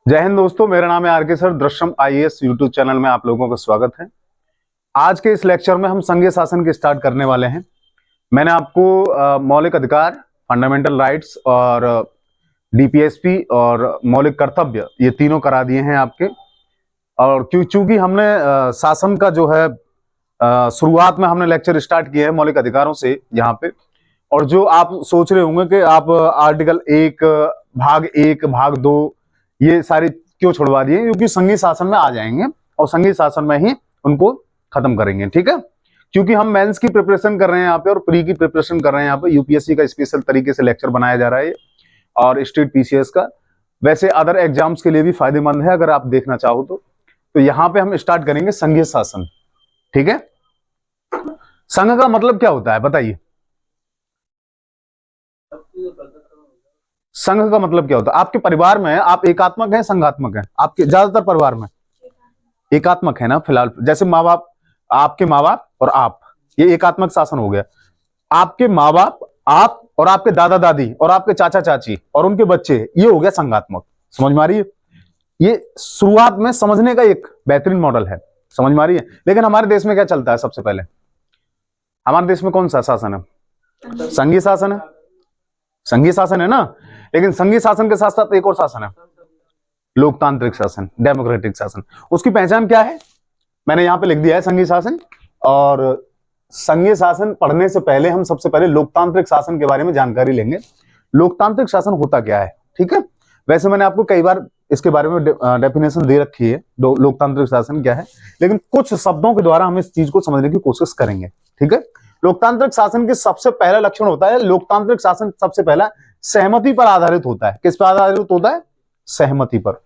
जय हिंद दोस्तों, मेरा नाम है R K sir. Drishyam IAS YouTube channel में आप लोगों का स्वागत है। आज के इस लेक्चर में हम संघीय शासन के स्टार्ट करने वाले हैं। मैंने आपको मौलिक अधिकार, फंडामेंटल राइट्स और डीपीएसपी और मौलिक कर्तव्य ये तीनों करा दिए हैं आपके। और चूंकि हमने शासन का जो है शुरुआत में हमने लेक्चर स्टार्ट किए हैं मौलिक अधिकारों से यहाँ पे। और जो आप सोच रहे होंगे कि आप आर्टिकल 1 भाग 1 भाग 2 ये सारे क्यों छुड़वा दिए, क्योंकि संघीय शासन में आ जाएंगे और संघीय शासन में ही उनको खत्म करेंगे। ठीक है, क्योंकि हम मेंस की प्रिपरेशन कर रहे हैं यहाँ पे और प्री की प्रिपरेशन कर रहे हैं यहाँ पे। यूपीएससी का स्पेशल तरीके से लेक्चर बनाया जा रहा है और स्टेट पीसीएस का। वैसे अदर एग्जाम्स के लिए भी फायदेमंद है अगर आप देखना चाहो तो यहाँ पे हम स्टार्ट करेंगे संघीय शासन। ठीक है, संघ का मतलब क्या होता है बताइए? संघ का मतलब क्या होता है? आपके परिवार में आप एकात्मक हैं, संघात्मक हैं? आपके ज्यादातर परिवार में एकात्मक है ना फिलहाल। जैसे माँ बाप, आपके माँ बाप और आप, ये एकात्मक शासन हो गया। आपके माँ बाप, आप और आपके दादा दादी और आपके चाचा चाची और उनके बच्चे, ये हो गया संघात्मक। समझ में आ रही है? ये शुरुआत में समझने का एक बेहतरीन मॉडल है। समझ में आ रही है? लेकिन हमारे देश में क्या चलता है? सबसे पहले हमारे देश में कौन सा शासन है? संघीय शासन है। संघीय शासन है ना, लेकिन संघीय शासन के साथ साथ एक और शासन है, लोकतांत्रिक शासन, डेमोक्रेटिक शासन। उसकी पहचान क्या है? मैंने यहां पे लिख दिया है संघीय शासन। और संघीय शासन पढ़ने से पहले हम सबसे पहले लोकतांत्रिक शासन के बारे में जानकारी लेंगे। लोकतांत्रिक शासन होता क्या है? ठीक है, वैसे मैंने आपको कई बार इसके बारे में डेफिनेशन दे रखी है, लोकतांत्रिक शासन क्या है, लेकिन कुछ शब्दों के द्वारा हम इस चीज को समझने की कोशिश करेंगे। ठीक है, लोकतांत्रिक शासन के सबसे पहला लक्षण होता है, लोकतांत्रिक शासन सबसे पहला सहमति पर आधारित होता है। किस पर आधारित होता है? सहमति पर।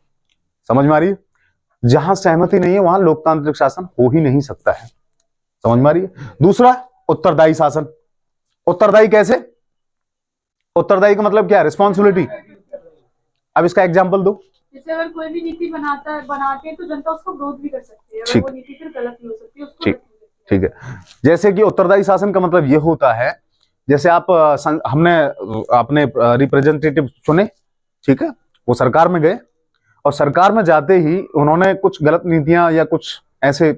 समझ में आ रही है? जहां सहमति नहीं है वहां लोकतांत्रिक शासन हो ही नहीं सकता है। समझ में आ रही है? दूसरा, उत्तरदायी शासन। उत्तरदायी कैसे? उत्तरदायी का मतलब क्या है? रिस्पॉन्सिबिलिटी। अब इसका एग्जाम्पल दो। जैसे अगर कोई भी नीति बनाते हैं तो जनता उसको विरोध भी कर सकती है, अगर ठीक, वो नीति फिर गलत भी हो सकती है, उसको ठीक, ठीक है। जैसे कि उत्तरदायी शासन का मतलब ये होता है, जैसे आप हमने अपने रिप्रेजेंटेटिव चुने, ठीक है, वो सरकार में गए और सरकार में जाते ही उन्होंने कुछ गलत नीतियां या कुछ ऐसे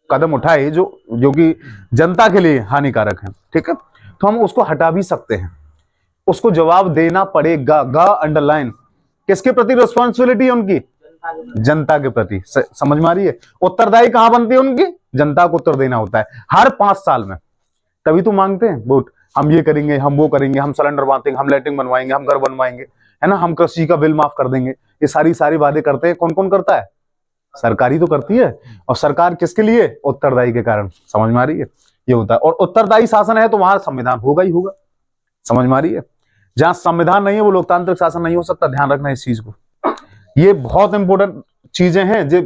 कदम उठाए जो जो कि जनता के लिए हानिकारक है। ठीक है, तो हम उसको हटा भी सकते हैं। उसको जवाब देना पड़ेगा। गा अंडरलाइन। किसके प्रति रिस्पॉन्सिबिलिटी है उनकी? जनता के प्रति। समझ में आ रही है? उत्तरदायी कहां बनती है उनकी? जनता को उत्तर देना होता है हर 5 साल में। तभी तो मांगते हैं वोट। हम ये करेंगे, हम वो करेंगे, हम सिलेंडर बांटेंगे, हम लैट्रिन बनवाएंगे, हम घर बनवाएंगे, है ना, हम कृषि का बिल माफ कर देंगे। ये सारी वादे करते हैं। कौन कौन करता है? सरकार ही तो करती है। और सरकार किसके लिए? उत्तरदायी के कारण। समझ में आ रही है? ये होता है। और उत्तरदायी शासन है तो वहां संविधान होगा ही होगा। समझ में आ रही है? जहां संविधान नहीं है वो लोकतांत्रिक शासन नहीं हो सकता। ध्यान रखना इस चीज को। ये बहुत इंपॉर्टेंट चीजें हैं जो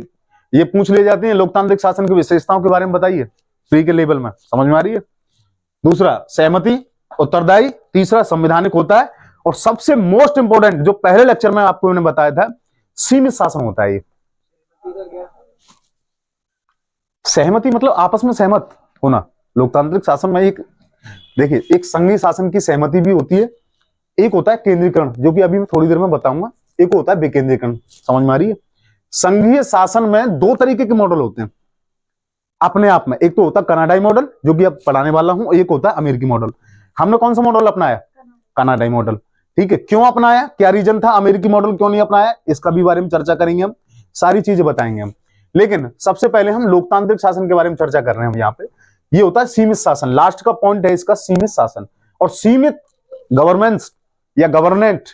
ये पूछ ले जाती हैं। लोकतांत्रिक शासन की विशेषताओं के बारे में बताइए प्री के लेवल में। समझ में आ रही है? दूसरा सहमति, उत्तरदायी। तीसरा संवैधानिक होता है। और सबसे मोस्ट इंपोर्टेंट जो पहले लेक्चर में आपको मैंने बताया था, सीमित शासन होता है। ये सहमति मतलब आपस में सहमत होना। लोकतांत्रिक शासन में एक देखिए, एक संघीय शासन की सहमति भी होती है, एक होता है केंद्रीकरण, जो कि अभी मैं थोड़ी देर में बताऊंगा, एक होता है विकेंद्रीकरण। समझ में आ रही है? संघीय शासन में 2 तरीके के मॉडल होते हैं अपने आप में। एक तो होता है कनाडाई मॉडल, जो कि अब पढ़ाने वाला हूं, एक होता है अमेरिकी मॉडल। हमने कौन सा मॉडल अपनाया? कनाडाई मॉडल। ठीक है, क्यों अपनाया? क्या रीजन था? अमेरिकी मॉडल क्यों नहीं अपनाया? इसका भी बारे में चर्चा करेंगे हम, सारी चीजें बताएंगे हम। लेकिन सबसे पहले हम लोकतांत्रिक शासन के बारे में चर्चा कर रहे हैं हम यहाँ पे। ये होता है सीमित शासन। लास्ट का पॉइंट है इसका, सीमित शासन। और सीमित गवर्नेंस या गवर्नेंट,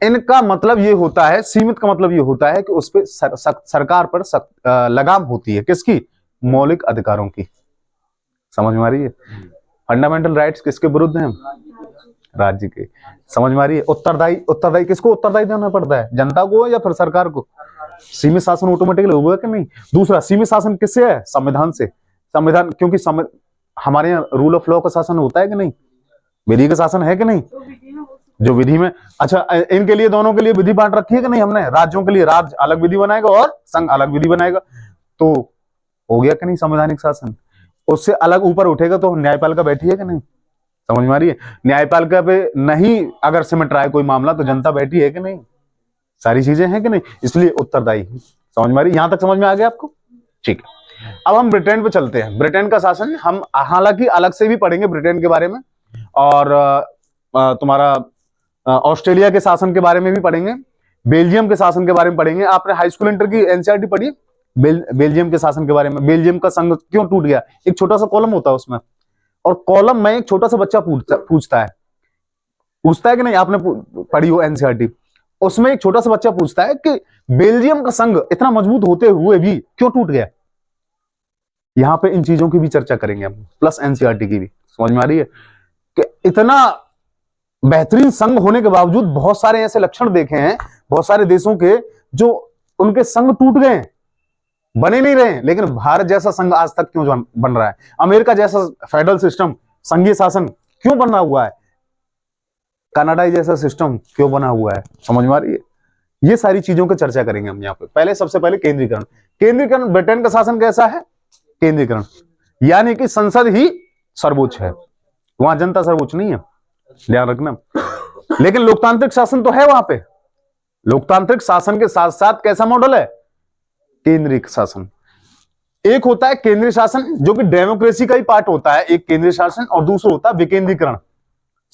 इनका मतलब ये होता है, सीमित का मतलब ये होता है कि उस पर सरकार पर लगाम होती है। किसकी? मौलिक अधिकारों की। समझ में आ रही है? फंडामेंटल राइट्स किसके विरुद्ध हैं? राज्य के। समझ में आ रही है? उत्तरदायी, उत्तरदायी किसको उत्तरदायी देना पड़ता है? जनता को या फिर सरकार को? सीमित शासन ऑटोमेटिकली होगा कि नहीं? दूसरा, सीमित शासन किससे है? संविधान से। संविधान, क्योंकि हमारे यहाँ रूल ऑफ लॉ का शासन होता है कि नहीं? विधि का शासन है कि नहीं? जो विधि में, अच्छा, इनके लिए, दोनों के लिए विधि बांट रखी है कि नहीं हमने? राज्यों के लिए राज्य अलग विधि बनाएगा और संघ अलग विधि बनाएगा। तो हो गया कि नहीं संवैधानिक शासन? उससे अलग ऊपर उठेगा तो न्यायपालिका बैठी है कि नहीं? समझ में आ रही है? न्यायपालिका पे नहीं अगर सिमट रहा है कोई मामला तो जनता बैठी है कि नहीं? सारी चीजें हैं कि नहीं, इसलिए उत्तरदायी। समझ में आ रही, यहां तक समझ में आ गया आपको? ठीक है, अब हम ब्रिटेन पे चलते हैं। ब्रिटेन का शासन हम हालांकि अलग से भी पढ़ेंगे ब्रिटेन के बारे में, और तुम्हारा ऑस्ट्रेलिया के शासन के बारे में भी पढ़ेंगे, बेल्जियम के शासन के बारे में पढ़ेंगे। आपने हाई स्कूल इंटर की एनसीईआरटी पढ़ी है? बेल्जियम के शासन के बारे में, बेल्जियम का संघ क्यों टूट गया, एक छोटा सा कॉलम होता है उसमें, और कॉलम में एक छोटा सा बच्चा पूछता है कि नहीं, आपने पढ़ी हो एनसीईआरटी, उसमें एक छोटा सा बच्चा पूछता है कि बेल्जियम का संघ इतना मजबूत होते हुए भी क्यों टूट गया। यहां पे इन चीजों की भी चर्चा करेंगे हम, प्लस एनसीईआरटी की भी। समझ में आ रही है कि इतना बेहतरीन संघ होने के बावजूद बहुत सारे ऐसे लक्षण देखे हैं बहुत सारे देशों के, जो उनके संघ टूट गए, बने नहीं रहे। लेकिन भारत जैसा संघ आज तक क्यों बन रहा है, अमेरिका जैसा फेडरल सिस्टम, संघीय शासन क्यों बना हुआ है, कनाडा जैसा सिस्टम क्यों बना हुआ है। समझ में आ रही है, ये सारी चीजों की चर्चा करेंगे हम यहाँ पे। पहले सबसे पहले केंद्रीकरण। केंद्रीकरण, ब्रिटेन का शासन कैसा है? केंद्रीकरण, यानी कि संसद ही सर्वोच्च है, वहां जनता सर्वोच्च नहीं है, ध्यान रखना। लेकिन लोकतांत्रिक शासन तो है वहां पे। लोकतांत्रिक शासन के साथ साथ कैसा मॉडल है? केंद्रीय शासन। एक होता है केंद्रीय शासन जो कि डेमोक्रेसी का ही पार्ट होता है, एक केंद्रीय शासन, और दूसरा होता है विकेंद्रीकरण।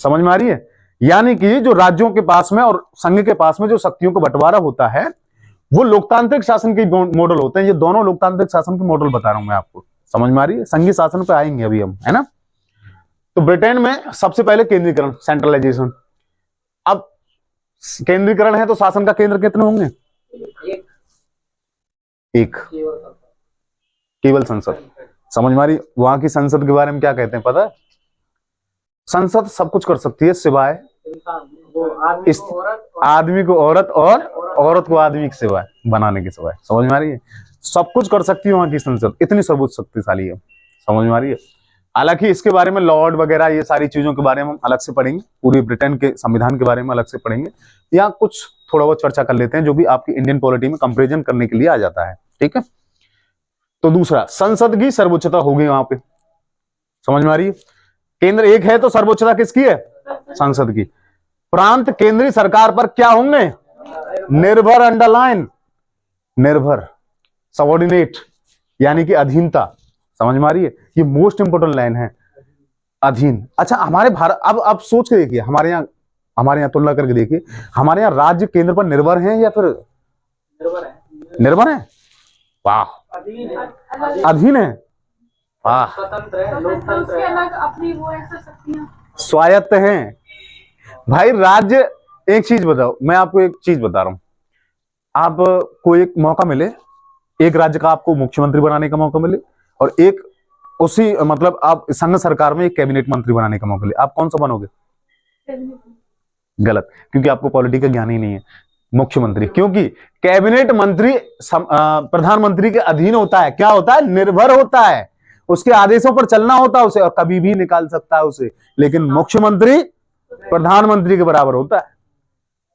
समझ में आ रही है, यानी कि जो राज्यों के पास में और संघ के पास में जो शक्तियों का बंटवारा होता है वो लोकतांत्रिक शासन के मॉडल होते हैं। ये दोनों लोकतांत्रिक शासन के मॉडल बता रहा हूं मैं आपको। समझ में आ रही है, संघीय शासन पे आएंगे अभी हम, है ना। तो ब्रिटेन में सबसे पहले केंद्रीकरण, सेंट्रलाइजेशन। अब केंद्रीकरण है तो शासन का केंद्र कितने होंगे? एक, केवल संसद। समझ में आ रही, वहां की संसद के बारे में क्या कहते हैं पता है? संसद सब कुछ कर सकती है सिवाय आदमी को औरत और औरत को आदमी की सिवाय बनाने के सिवाय। समझ में आ रही है, सब कुछ कर सकती है वहां की संसद, इतनी सर्वोच्च शक्तिशाली है। समझ में आ रही है। हालांकि इसके बारे में लॉर्ड वगैरह ये सारी चीजों के बारे में हम अलग से पढ़ेंगे, पूरी ब्रिटेन के संविधान के बारे में अलग से पढ़ेंगे। यहाँ कुछ थोड़ा बहुत चर्चा कर लेते हैं जो भी आपकी इंडियन पॉलिटी में कंपेरिजन करने के लिए आ जाता है, ठीक है। तो दूसरा, संसद की सर्वोच्चता होगी वहां पे। समझ में आ रही है, केंद्र एक है तो सर्वोच्चता किसकी है? संसद की। प्रांत केंद्रीय सरकार पर क्या होंगे? निर्भर, अंडरलाइन, निर्भर, सबऑर्डिनेट, यानी कि अधीनता। समझ में आ रही है, ये मोस्ट इंपोर्टेंट लाइन है, अधीन। अच्छा, हमारे भारत, अब सोच के देखिए, हमारे यहाँ तुलना करके देखिए, हमारे यहाँ राज्य केंद्र पर निर्भर हैं या फिर निर्भर है? वाह, अधीन है, वाह, उसके अलग अपनी वो ऐसा शक्तियां, स्वायत्त हैं भाई राज्य। एक चीज बताओ, मैं आपको एक चीज बता रहा हूं, आपको एक मौका मिले, एक राज्य का आपको मुख्यमंत्री बनाने का मौका मिले, और एक उसी मतलब आप संघ सरकार में एक कैबिनेट मंत्री बनाने का मौका मिले, आप कौन सा बनोगे? गलत, क्योंकि आपको पॉलिटी का ज्ञान ही नहीं है। मुख्यमंत्री, क्योंकि कैबिनेट मंत्री प्रधानमंत्री के अधीन होता है, क्या होता है? निर्भर होता है, उसके आदेशों पर चलना होता है उसे, और कभी भी निकाल सकता है उसे। लेकिन मुख्यमंत्री प्रधानमंत्री के बराबर होता है,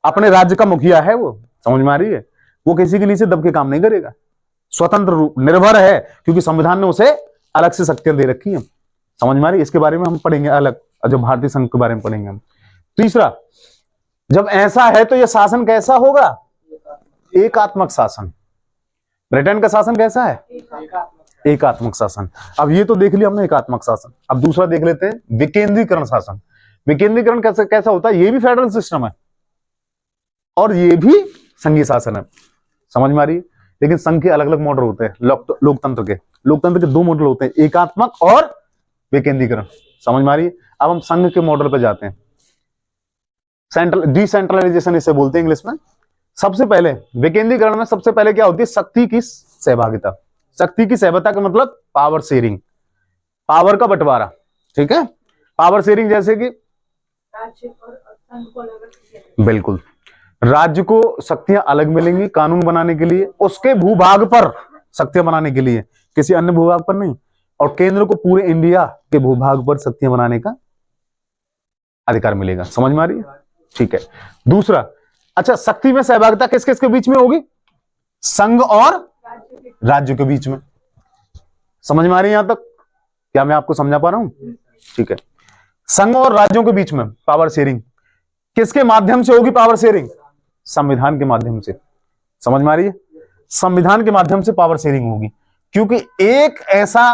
अपने राज्य का मुखिया है वो। समझ में आ रही है, वो किसी के नीचे दब के काम नहीं करेगा, स्वतंत्र रूप, निर्भर है, क्योंकि संविधान ने उसे अलग से शक्तियां दे रखी है। समझ में आ रही है, इसके बारे में हम पढ़ेंगे अलग, जो भारतीय संघ के बारे में पढ़ेंगे हम। तीसरा, जब ऐसा है तो यह शासन कैसा होगा? एकात्मक शासन। ब्रिटेन का शासन कैसा है? एकात्मक शासन। अब ये तो देख लिया हमने एकात्मक शासन, अब दूसरा देख लेते हैं विकेंद्रीकरण शासन। विकेंद्रीकरण कैसा होता है? ये भी फेडरल सिस्टम है और ये भी संघीय शासन है। समझ में आ रही है, लेकिन संघ के अलग अलग मॉडल होते हैं। लोकतंत्र के दो मॉडल होते हैं, एकात्मक और विकेंद्रीकरण। समझ में आ रही है। अब हम संघ के मॉडल पे जाते हैं, डिसेंट्रलाइजेशन इसे बोलते हैं इंग्लिश में। सबसे पहले विकेंद्रीकरण में सबसे पहले क्या होती है? शक्ति की सहभागिता। शक्ति की सहभागिता का मतलब पावर शेयरिंग, पावर का बंटवारा, ठीक है। पावर शेयरिंग जैसे कि राज्य और संघ को अलग, बिल्कुल, राज्य को शक्तियां अलग मिलेंगी कानून बनाने के लिए, उसके भूभाग पर शक्तियां बनाने के लिए, किसी अन्य भूभाग पर नहीं, और केंद्र को पूरे इंडिया के भूभाग पर शक्तियां बनाने का अधिकार मिलेगा। समझ में आ रही है, ठीक है। दूसरा, अच्छा, शक्ति में सहभागिता किस किस के बीच में होगी? संघ और राज्य के बीच में। समझ में आ रही है यहां तक? क्या मैं आपको समझा पा रहा हूं? ठीक है। संघ और राज्यों के बीच में पावर शेयरिंग किसके माध्यम से होगी? पावर शेयरिंग संविधान के माध्यम से। समझ में आ रही है? संविधान के माध्यम से पावर शेयरिंग होगी, क्योंकि एक ऐसा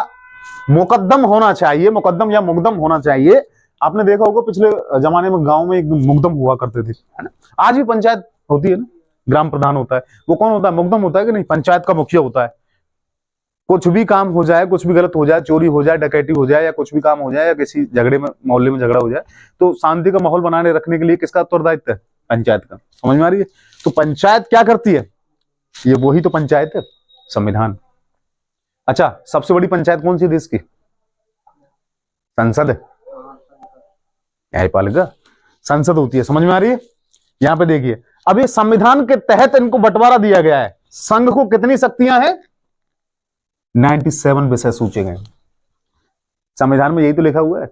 मुकद्दम होना चाहिए, मुकद्दम या मुकदम होना चाहिए। आपने देखा होगा पिछले जमाने में गांव में एक मुकदम हुआ करते थे, है ना? आज भी पंचायत होती है ना, ग्राम प्रधान होता है, वो कौन होता है? मुकदम होता है कि नहीं? पंचायत का मुखिया होता है। कुछ भी काम हो जाए, कुछ भी गलत हो जाए, चोरी हो जाए, डकैती हो जाए, या कुछ भी काम हो जाए, या किसी झगड़े में, मोहल्ले में झगड़ा हो जाए, तो शांति का माहौल बनाने रखने के लिए किसका उत्तरदायित्व है? पंचायत का। समझ में आ रही है? तो पंचायत क्या करती है? ये वही तो पंचायत है, संविधान। अच्छा, सबसे बड़ी पंचायत कौन सी देश की? संसद है, न्यायपालिका संसद होती है। समझ में आ रही है? यहां पे देखिए, अब ये संविधान के तहत इनको बंटवारा दिया गया है। संघ को कितनी शक्तियां हैं? 97 विषय सोचे गए संविधान में, यही तो लिखा हुआ है।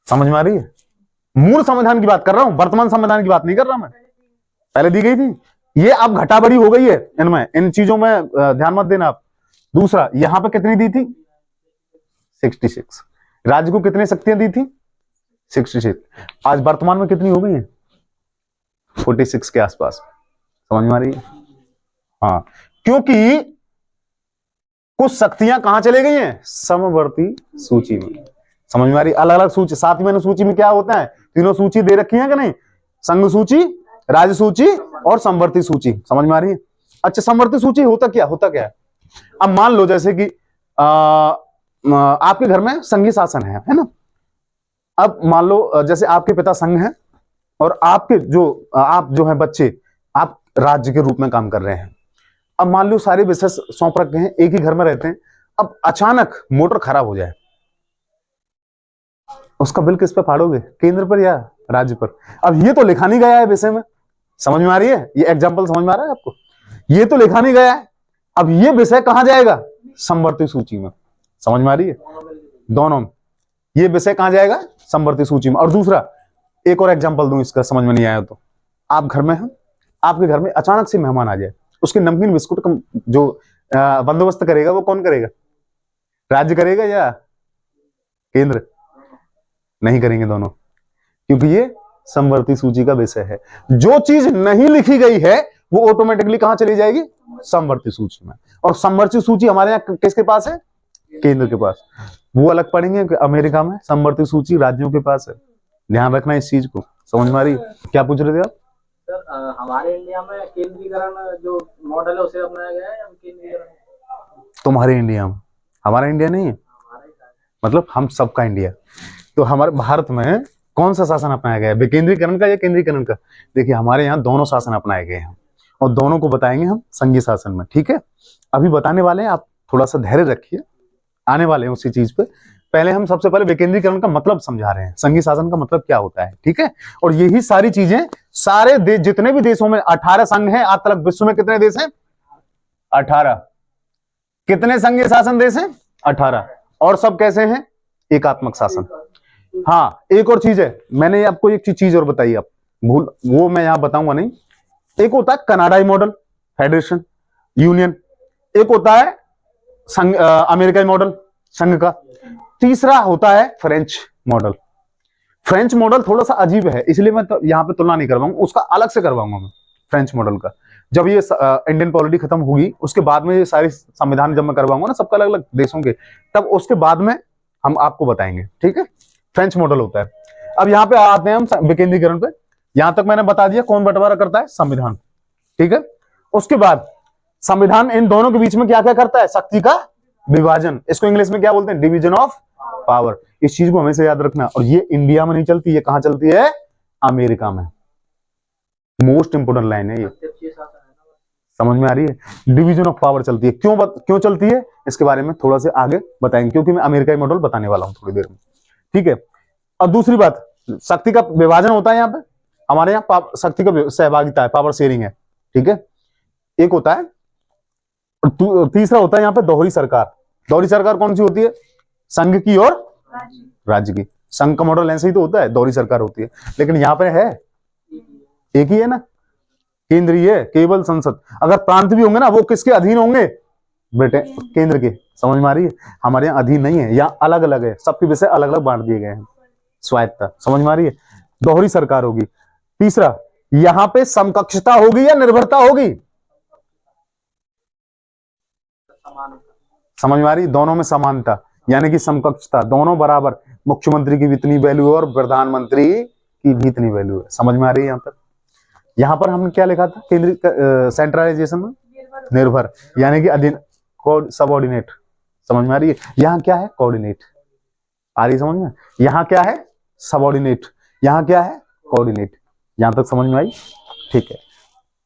समझ में आ रही है? मूल संविधान की बात कर रहा हूं, वर्तमान संविधान की बात नहीं कर रहा मैं। पहले दी गई थी, ये अब घटा बढ़ी हो गई है इनमें, इन चीजों में ध्यान मत देना आप। दूसरा, यहां पे कितनी दी थी? 66। राज्य को कितनी शक्तियां दी थी? 66। आज वर्तमान में कितनी हो गई है? 46 के आसपास। समझ में आ रही है? हाँ, क्योंकि कुछ शक्तियां कहां चले गई हैं? समवर्ती सूची में। समझ में आ रही? अलग अलग सूची, 7 में सूची में क्या होता है? तीनों सूची दे रखी है कि नहीं? संघ सूची, राज्य सूची और समवर्ती सूची। समझ में आ रही है? अच्छा, समवर्ती सूची होता क्या है? अब मान लो जैसे कि आपके घर में संघीय शासन है ना? अब मान लो जैसे आपके पिता संघ हैं और आपके आप जो है बच्चे, आप राज्य के रूप में काम कर रहे हैं। अब मान लो सारे विषय सौंप रखे हैं, एक ही घर में रहते हैं। अब अचानक मोटर खराब हो जाए, उसका बिल किस पे फाड़ोगे? केंद्र पर या राज्य पर? अब ये तो लिखा नहीं गया है विषय में। समझ में आ रही है? ये एग्जाम्पल समझ में आ रहा है आपको? ये तो लिखा नहीं गया है। अब ये विषय कहां जाएगा? समवर्ती सूची में। समझ में आ रही है? दोनों, ये विषय कहां जाएगा? समवर्ती सूची में। और दूसरा, एक और एग्जाम्पल दूं इसका, समझ में नहीं आया तो, आप घर में हैं, आपके घर में अचानक से मेहमान आ जाए, उसके नमकीन बिस्कुट का जो बंदोबस्त करेगा वो कौन करेगा? राज्य करेगा या केंद्र? नहीं करेंगे दोनों, क्योंकि ये समवर्ती सूची का विषय है। जो चीज नहीं लिखी गई है वो ऑटोमेटिकली कहां चली जाएगी? समवर्ती सूची में। और समवर्ती सूची हमारे यहाँ किसके पास है? केंद्र के पास। वो अलग पढ़ेंगे कि अमेरिका में समवर्ती सूची राज्यों के पास है। ध्यान रखना इस चीज को। समझ में आ रही? क्या पूछ रहे थे आप? सर, हमारे इंडिया में केंद्रीकरण जो मॉडल है उसे अपनाया गया है या केंद्रीकरण? तुम्हारे इंडिया में, हमारा इंडिया नहीं है, मतलब हम सबका इंडिया। तो हमारे भारत में कौन सा शासन अपनाया गया है? विकेंद्रीकरण का या केंद्रीकरण का? देखिए, हमारे यहाँ दोनों शासन अपनाए गए हैं और दोनों को बताएंगे हम संघीय शासन में। ठीक है, अभी बताने वाले हैं, आप थोड़ा सा धैर्य रखिए, आने वाले हैं उसी चीज पे। पहले हम सबसे पहले विकेंद्रीकरण का मतलब समझा रहे हैं, संघीय शासन का मतलब क्या होता है। ठीक है, और यही सारी चीजें सारे जितने भी देशों में 18 संघ हैं आज तक। विश्व में कितने देश हैं? 18। कितने संघीय शासन देश हैं? 18। और सब कैसे हैं? एकात्मक शासन। हाँ, एक और चीज है, मैंने आपको एक चीज और बताई, आप भूल, वो मैं यहां बताऊंगा नहीं। एक होता है कनाडाई मॉडल, फेडरेशन यूनियन। एक होता है संघ, अमेरिकाई मॉडल, संघ का। तीसरा होता है फ्रेंच मॉडल। फ्रेंच मॉडल थोड़ा सा अजीब है, इसलिए मैं यहां पे तुलना नहीं करवाऊंगा, उसका अलग से करवाऊंगा मैं फ्रेंच मॉडल का। जब ये इंडियन पॉलिटी खत्म होगी उसके बाद में ये सारे संविधान जब मैं करवाऊंगा ना सबका अलग अलग देशों के, तब उसके बाद में हम आपको बताएंगे। ठीक है, फ्रेंच मॉडल होता है। अब यहाँ पे आते हैं हम विकेंद्रीकरण पे। यहां तक मैंने बता दिया कौन बंटवारा करता है? संविधान। ठीक है, उसके बाद संविधान इन दोनों के बीच में क्या क्या करता है? शक्ति का विभाजन। इसको इंग्लिश में क्या बोलते हैं? Division of power. इस चीज को हमेशा याद रखना। और ये इंडिया में नहीं चलती, ये कहां चलती है? अमेरिका में। मोस्ट इंपोर्टेंट लाइन है ये। समझ में आ रही है? डिवीजन ऑफ पावर चलती है। क्यों चलती है इसके बारे में थोड़ा से आगे बताएंगे, क्योंकि मैं अमेरिकाई मॉडल बताने वाला हूं थोड़ी देर में। ठीक है, और दूसरी बात, शक्ति का विभाजन होता है यहाँ पे। हमारे यहाँ शक्ति का सहभागिता है, पावर शेयरिंग है। ठीक है, एक होता है। तीसरा होता है यहाँ पे दोहरी सरकार। दोहरी सरकार कौन सी होती है? संघ की और राज्य की। संघ का मॉडल ऐसे ही तो होता है, दोहरी सरकार होती है। लेकिन यहाँ पे है एक ही है ना, केंद्रीय केवल संसद। अगर प्रांत भी होंगे ना, वो किसके अधीन होंगे? बेटे केंद्र के। समझ में आ रही है? हमारे यहाँ अधीन नहीं है, यहाँ अलग अलग है, सबके विषय अलग अलग बांट दिए गए हैं, स्वायत्ता। समझ में आ रही है? दोहरी सरकार होगी। तीसरा, यहां पे समकक्षता होगी या निर्भरता होगी? समान। समझ में आ रही? दोनों में समानता यानी कि समकक्षता, दोनों बराबर। मुख्यमंत्री की भी इतनी वैल्यू है और प्रधानमंत्री की भी इतनी वैल्यू है। समझ में आ रही है? यहां तक। यहां पर हमने क्या लिखा था केंद्रीय सेंट्रलाइजेशन में? निर्भर यानी कि अधीन, सबऑर्डिनेट। समझ में आ रही है? यहां क्या है? कोऑर्डिनेट। आ रही समझ में? यहां क्या है? सबऑर्डिनेट। यहां क्या है? कोऑर्डिनेट। यहां तक समझ में आई? ठीक है।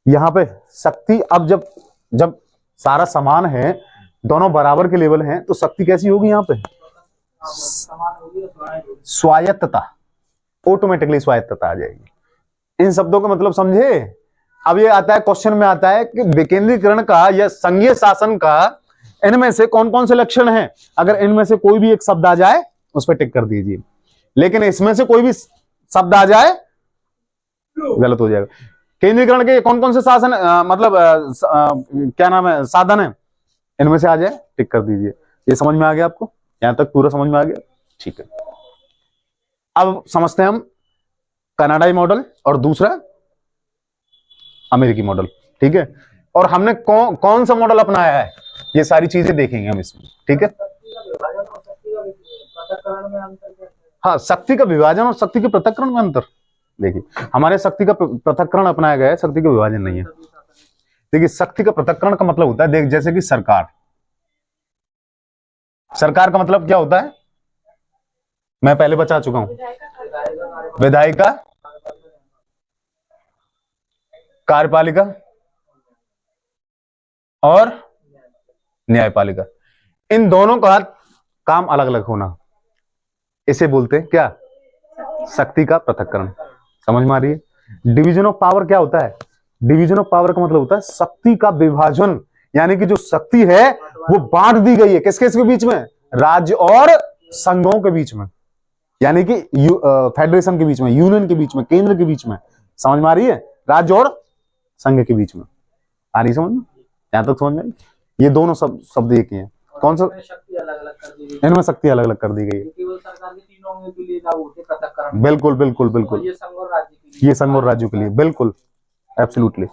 यहां पे शक्ति, अब जब जब सारा समान है, दोनों बराबर के लेवल हैं, तो शक्ति कैसी होगी? यहां पे समान होगी और समान होगी। स्वायत्तता, ऑटोमेटिकली स्वायत्तता आ जाएगी। इन शब्दों का मतलब समझे? अब ये आता है क्वेश्चन में, आता है कि विकेंद्रीकरण का या संघीय शासन का इनमें से कौन कौन से लक्षण हैं। अगर इनमें से कोई भी एक शब्द आ जाए उस पर टिक कर दीजिए, लेकिन इसमें से कोई भी शब्द आ जाए गलत हो जाएगा। केंद्रीकरण के कौन कौन से शासन क्या नाम है, साधन है, इनमें से आ जाए टिक कर दीजिए। ये समझ में आ गया आपको? यहां तक पूरा समझ में आ गया? ठीक है। अब समझते हैं हम कनाडाई मॉडल और दूसरा अमेरिकी मॉडल। ठीक है। और हमने कौन सा मॉडल अपनाया है, ये सारी चीजें देखेंगे हम इसमें। ठीक है। हाँ, शक्ति का विभाजन और शक्ति के पृथक्करण में अंतर। देखिए, हमारे शक्ति का पृथक्करण अपनाया गया है, शक्ति का विभाजन नहीं है। देखिए, शक्ति का पृथक्करण का मतलब होता है, देख जैसे कि सरकार का मतलब क्या होता है? मैं पहले बता चुका हूं। विधायिका, कार्यपालिका और न्यायपालिका, इन दोनों का काम अलग अलग होना, इसे बोलते हैं क्या? शक्ति का पृथक्करण। समझ में आ रही है? डिवीजन ऑफ पावर क्या होता है? डिवीजन ऑफ पावर का मतलब होता है शक्ति का विभाजन, यानी कि जो शक्ति है वो बांट दी गई है किसके बीच में? राज्य और संघों के बीच में, यानी कि फेडरेशन के बीच में, यूनियन के बीच में, केंद्र के बीच में। समझ में आ रही है? राज्य और संघ के बीच में। आ रही समझ में? यहां तक समझ में? ये दोनों शब्द एक ही है। कौन सा? शक्ति अलग अलग कर दी गई, इनमें शक्ति अलग अलग कर दी गई है। केवल सरकार के तीनों अंगों के लिए लागू होते पृथक्करण। बिल्कुल बिल्कुल बिल्कुल। ये संघ और राज्य के लिए, ये संघ और राज्यों के लिए, बिल्कुल एब्सोल्युटली।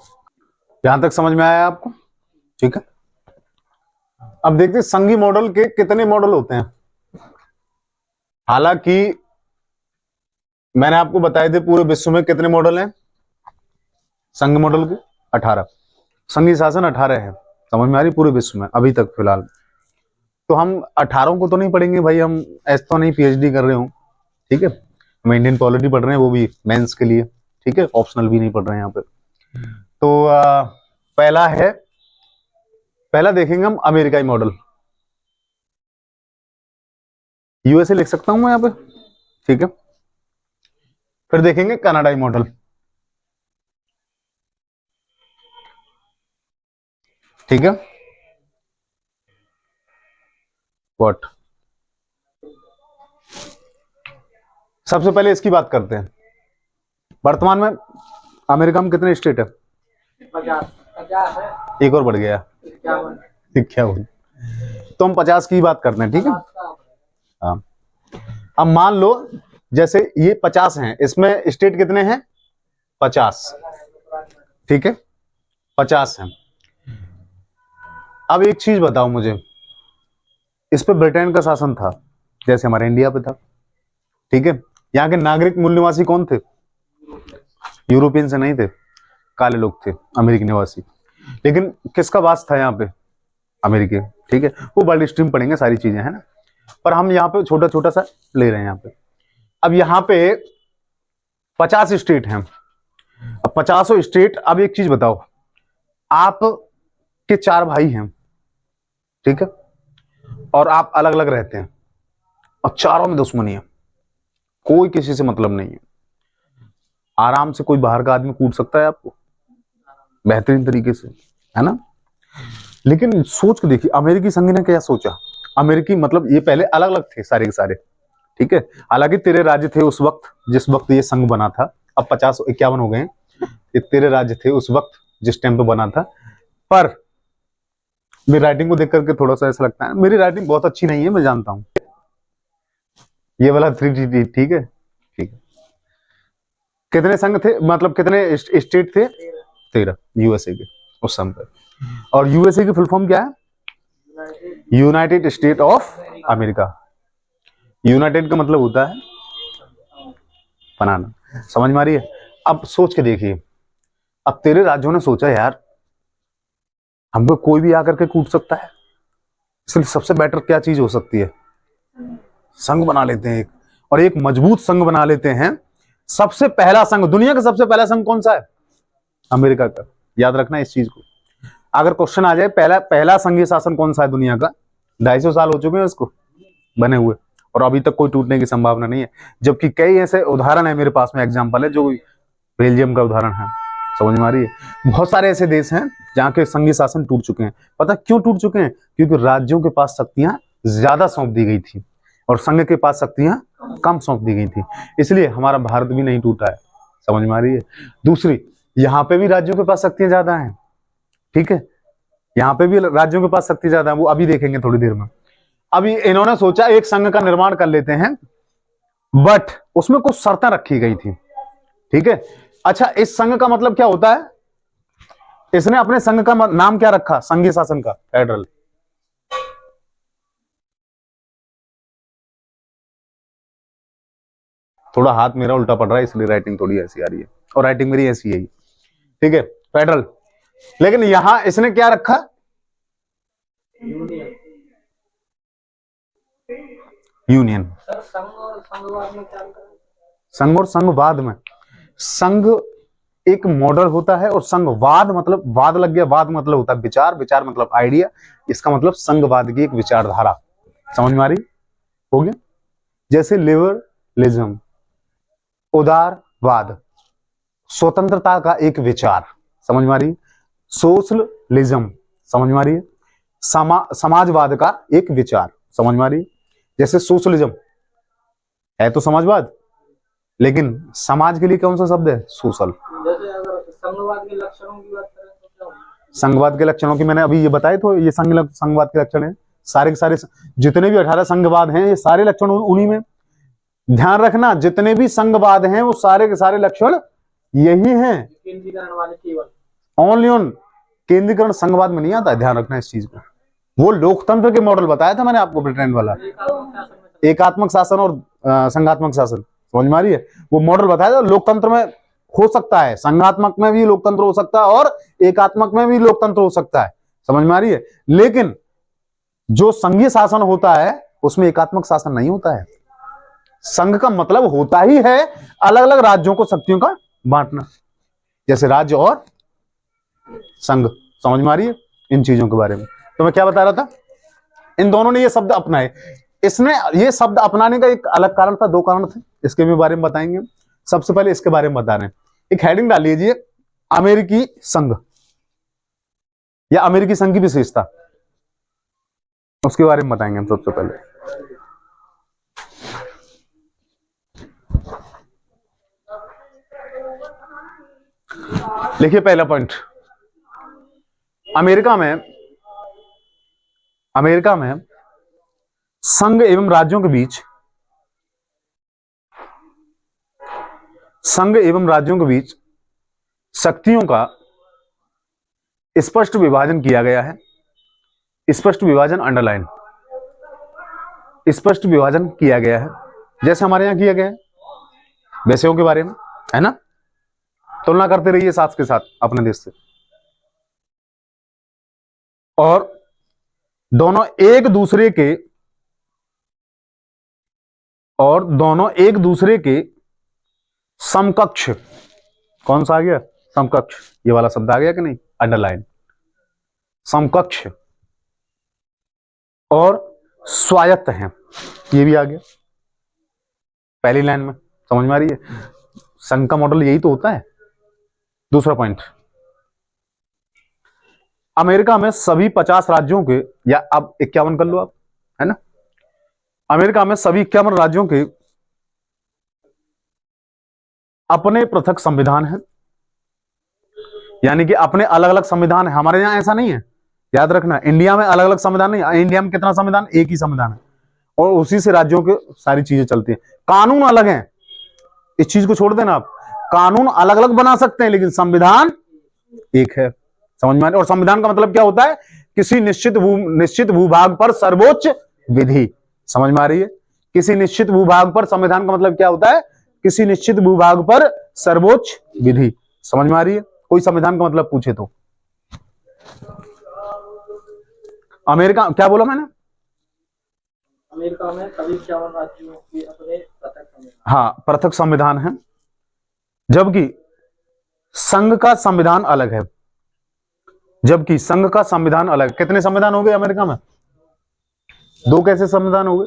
यहां तक समझ में आया आपको? ठीक है। अब देखते हैं संघीय मॉडल के कितने मॉडल होते हैं। हालांकि मैंने आपको बताए थे पूरे विश्व में कितने मॉडल हैं संघ मॉडल के? 18। संघीय शासन 18 है। समझ में आ रही? पूरे विश्व में अभी तक फिलहाल। तो हम 18 को तो नहीं पढ़ेंगे भाई, हम ऐसा तो नहीं पीएचडी कर रहे हो। ठीक है। हम इंडियन पॉलिटी पढ़ रहे हैं, वो भी मेंस के लिए। ठीक है। ऑप्शनल भी नहीं पढ़ रहे हैं यहाँ पे। तो पहला देखेंगे हम अमेरिकाई मॉडल। यूएसए लिख सकता हूं मैं यहाँ पे। ठीक है। फिर देखेंगे कनाडाई मॉडल। ठीक है। व्हाट, सबसे पहले इसकी बात करते हैं। वर्तमान में अमेरिका में कितने स्टेट है? 50 है। एक और बढ़ गया, 51। तो हम 50 की बात करते हैं। ठीक है। हाँ। अब मान लो जैसे ये 50 हैं, इसमें स्टेट कितने हैं? 50। ठीक है। 50 हैं। अब एक चीज बताओ मुझे, इस पे ब्रिटेन का शासन था जैसे हमारे इंडिया पे था। ठीक है। यहाँ के नागरिक मूल निवासी कौन थे? यूरोपियन से नहीं थे, काले लोग थे, अमेरिकी निवासी। लेकिन किसका वास था यहाँ पे? अमेरिकी। ठीक है। वो वर्ल्ड स्ट्रीम पढ़ेंगे, सारी चीजें है ना, पर हम यहाँ पे छोटा छोटा सा ले रहे हैं यहाँ पे। अब यहाँ पे 50 स्टेट हैं। अब 50 स्टेट। अब एक चीज बताओ, आप के 4 भाई हैं, ठीक है, और आप अलग अलग रहते हैं, और चारों में दुश्मनी है, कोई किसी से मतलब नहीं है। आराम से कोई बाहर का आदमी कूट सकता है आपको बेहतरीन तरीके से, है ना। लेकिन सोच के देखिए अमेरिकी संघ ने क्या सोचा। अमेरिकी मतलब ये पहले अलग अलग थे सारे के सारे। ठीक है। हालांकि तेरे राज्य थे उस वक्त जिस वक्त ये संघ बना था। अब 50-51 हो गए हैं। ये तेरे राज्य थे उस वक्त जिस टाइम पे बना था। पर मेरी राइटिंग को देख करके थोड़ा सा ऐसा लगता है, मेरी राइटिंग बहुत अच्छी नहीं है, मैं जानता हूं। ये वाला 3T, ठीक है, ठीक है। कितने संघ थे, मतलब कितने स्टेट थे? 13 यूएसए के उस समय पर। और यूएसए की फुल फॉर्म क्या है? United state of America. United का मतलब होता है बनाना। समझ में आ रही है? अब सोच के देखिए, अब तेरे राज्यों ने सोचा यार हमको कोई भी आकर के कूट सकता है, इसलिए सबसे बेटर क्या चीज हो सकती है? संघ बना लेते हैं एक, और एक मजबूत संघ बना लेते हैं। सबसे पहला संघ, दुनिया का सबसे पहला संघ कौन सा है? अमेरिका का। याद रखना इस चीज को। अगर क्वेश्चन आ जाए पहला संघीय शासन कौन सा है दुनिया का, 250 साल हो चुके हैं उसको बने हुए, और अभी तक कोई टूटने की संभावना नहीं है। जबकि कई ऐसे उदाहरण है मेरे पास में, एग्जाम्पल है, जो बेल्जियम का उदाहरण है। समझ में आ रही है? बहुत सारे ऐसे देश हैं जहाँ के संघीय शासन टूट चुके हैं। पता क्यों टूट चुके हैं? क्योंकि राज्यों के पास शक्तियां ज्यादा सौंप दी गई थी और संघ के पास शक्तियां कम सौंप दी गई थी, इसलिए हमारा भारत भी नहीं टूटा है। समझ में आ रही है? दूसरी, यहाँ पे भी राज्यों के पास शक्तियां ज्यादा हैं, ठीक है, यहाँ पे भी राज्यों के पास शक्ति ज्यादा है, वो अभी देखेंगे थोड़ी देर में। अभी इन्होंने सोचा एक संघ का निर्माण कर लेते हैं, बट उसमें कुछ शर्तें रखी गई थी, ठीक है। अच्छा, इस संघ का मतलब क्या होता है? इसने अपने संघ का नाम क्या रखा? संघीय शासन का, फेडरल। थोड़ा हाथ मेरा उल्टा पड़ रहा है इसलिए राइटिंग थोड़ी ऐसी आ रही है, और राइटिंग मेरी ऐसी है, ठीक है, फेडरल। लेकिन यहां इसने क्या रखा? यूनियन। संघ और संघवाद में क्या अंतर है? संघ और संघवाद में, संघ एक मॉडल होता है, और संघवाद मतलब वाद लग गया, वाद मतलब होता है विचार, विचार मतलब आइडिया, इसका मतलब संघवाद की एक विचारधारा। समझ में आ रही? हो गया? जैसे लिबरलिज्म, उदारवाद, स्वतंत्रता का एक विचार। समझ में आ रही? सोशलिज्म, समझ में आ रही है? समाजवाद का एक विचार। समझ में आ रही? जैसे सोशलिज्म है तो समाजवाद, लेकिन समाज के लिए कौन सा शब्द है? सोशल। जैसे अगर संघवाद के लक्षणों की बात करें तो क्या होगा? संघवाद के लक्षणों की मैंने अभी ये बताए, तो ये संघवाद के लक्षण है सारे के सारे, जितने भी 18 संघवाद हैं ये सारे लक्षण उन्हीं में। ध्यान रखना, जितने भी संघवाद हैं वो सारे के सारे लक्षण यही हैं। केंद्रीकरण वाले केवल ओनली ऑन केंद्रीकरण संघवाद में नहीं आता है, ध्यान रखना इस चीज को। वो लोकतंत्र के मॉडल बताया था मैंने आपको, ब्रिटेन वाला, एकात्मक शासन और संघात्मक शासन। समझ में आ रही है? वो मॉडल बताया था, लोकतंत्र में हो सकता है, संघात्मक में भी लोकतंत्र हो सकता है और एकात्मक में भी लोकतंत्र हो सकता है। समझ में आ रही है? लेकिन जो संघीय शासन होता है उसमें एकात्मक शासन नहीं होता है। संघ का मतलब होता ही है अलग अलग राज्यों को शक्तियों का बांटना, जैसे राज्य और संघ। समझ में आ रही है इन चीजों के बारे में? तो मैं क्या बता रहा था, इन दोनों ने ये शब्द अपनाए। इसने ये शब्द अपनाने का एक अलग कारण था, 2 कारण थे, इसके भी बारे में बताएंगे। सबसे पहले इसके बारे में बता रहे हैं, एक हेडिंग डाल लीजिए, अमेरिकी संघ या अमेरिकी संघ की विशेषता, उसके बारे में बताएंगे हम सबसे पहले। लिखिए पहला पॉइंट, अमेरिका में संघ एवं राज्यों के बीच शक्तियों का स्पष्ट विभाजन किया गया है। स्पष्ट विभाजन, अंडरलाइन, स्पष्ट विभाजन किया गया है, जैसे हमारे यहां किया गया है वैसे के बारे में, है ना? तुलना करते रहिए साथ के साथ अपने देश से। और दोनों एक दूसरे के समकक्ष, कौन सा आ गया? समकक्ष, ये वाला शब्द आ गया कि नहीं? अंडरलाइन, समकक्ष और स्वायत्त हैं, ये भी आ गया पहली लाइन में। समझ में आ रही है? संघ का मॉडल यही तो होता है। दूसरा पॉइंट, अमेरिका में सभी 50 राज्यों के, या अब 51 कर लो आप, है ना? अमेरिका में सभी 51 राज्यों के अपने पृथक संविधान हैं, यानी कि अपने अलग अलग संविधान है। हमारे यहां ऐसा नहीं है, याद रखना, इंडिया में अलग अलग संविधान नहीं। इंडिया में कितना संविधान? एक ही संविधान है, और उसी से राज्यों के सारी चीजें चलती हैं। कानून अलग हैं, इस चीज को छोड़ देना आप, कानून अलग अलग बना सकते हैं लेकिन संविधान एक है। समझ में आ रही है? और संविधान का मतलब क्या होता है? किसी निश्चित भूभाग पर सर्वोच्च विधि। समझ में आ रही है? किसी निश्चित भूभाग पर, संविधान का मतलब क्या होता है? किसी निश्चित भूभाग पर सर्वोच्च विधि। समझ में आ रही है? कोई संविधान का मतलब पूछे तो। अमेरिका, क्या बोला मैंने? अमेरिका में सभी 51 राज्यों के अपने पृथक संविधान। हाँ, पृथक संविधान है, जबकि संघ का संविधान अलग है। जबकि संघ का संविधान अलग। कितने संविधान हो गए अमेरिका में? 2 कैसे संविधान हो गए?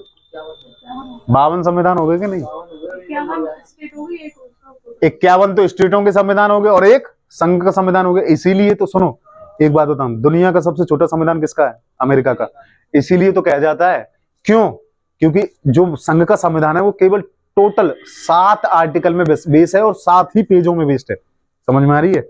52 संविधान हो गए कि नहीं? 51 स्टेट होगी, एक उसका 51 तो स्टेटों के संविधान हो गए और एक संघ का संविधान हो गया। इसीलिए तो सुनो, एक बात बताऊं, दुनिया का सबसे छोटा संविधान किसका है? अमेरिका का। इसीलिए तो कहा जाता है। क्यों? क्योंकि जो संघ का संविधान है वो केवल टोटल 7 आर्टिकल में बेस है और 7 ही पेजों में बेस्ड है। समझ में आ रही है?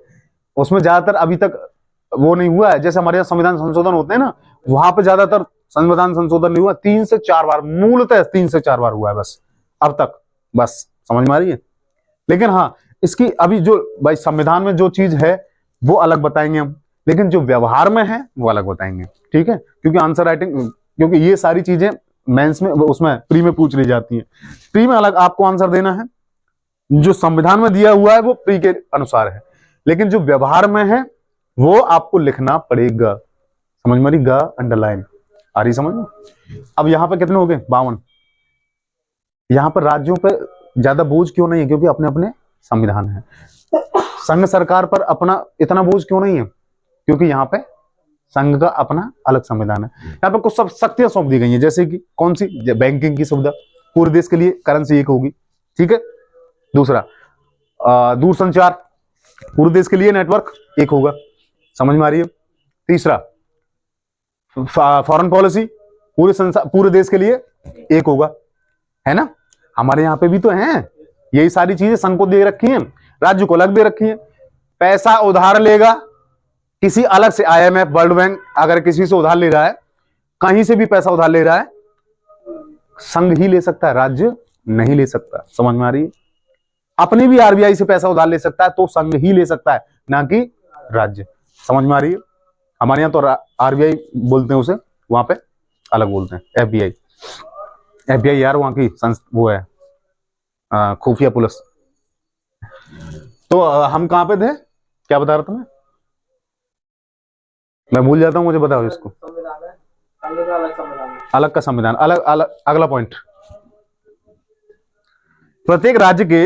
उसमें ज्यादातर अभी तक वो नहीं हुआ है। जैसे हमारे यहाँ संविधान संशोधन होते हैं ना, वहां पे ज्यादातर संविधान संशोधन नहीं हुआ। 3 से 4 बार, मूलतः 3 से 4 बार हुआ है बस अब तक। बस समझ में आ रही है? लेकिन हाँ, इसकी अभी जो भाई संविधान में जो चीज है वो अलग बताएंगे हम, लेकिन जो व्यवहार में है वो अलग बताएंगे। ठीक है? क्योंकि आंसर राइटिंग, क्योंकि ये सारी चीजें मेंस में, उसमें प्री में पूछ ली जाती हैं। प्री में अलग आपको आंसर देना है, जो संविधान में दिया हुआ है वो प्री के अनुसार है, लेकिन जो व्यवहार में है वो आपको लिखना पड़ेगा। समझ में आ रही? गा अंडरलाइन आ रही समझ में? अब यहां पे कितने हो गए? 52। यहां पर राज्यों पे ज्यादा बोझ क्यों नहीं है? क्योंकि अपने अपने संविधान है। संघ सरकार पर अपना इतना बोझ क्यों नहीं है? क्योंकि यहाँ पे संघ का अपना अलग संविधान है। यहाँ पे कुछ सब शक्तियां सौंप दी गई हैं, जैसे कि कौन सी? बैंकिंग की सुविधा, पूरे देश के लिए करेंसी एक होगी। ठीक है? दूसरा, दूरसंचार, पूरे देश के लिए नेटवर्क एक होगा। समझ में आ रही है? तीसरा, फॉरेन पॉलिसी, पूरे देश के लिए एक होगा, है ना? हमारे यहाँ पे भी तो हैं यही सारी चीजें, संघ को दे रखी हैं, राज्य को अलग दे रखी हैं। पैसा उधार लेगा किसी अलग से, IMF, वर्ल्ड बैंक अगर किसी से उधार ले रहा है, कहीं से भी पैसा उधार ले रहा है, संघ ही ले सकता है, राज्य नहीं ले सकता। समझ में आ रही है? अपनी भी RBI से पैसा उधार ले सकता है तो संघ ही ले सकता है, ना कि राज्य। समझ में आ रही है? हमारे यहाँ तो RBI बोलते हैं उसे, वहां पे अलग बोलते हैं, FBI यार वहां की वो है खुफिया पुलिस। तो हम कहां पे थे? क्या बता रहा था मैं भूल जाता हूं, मुझे बताओ इसको। संविधान है, संघ का अलग संविधान है। अलग का संविधान, अलग अलग। अगला पॉइंट, प्रत्येक राज्य के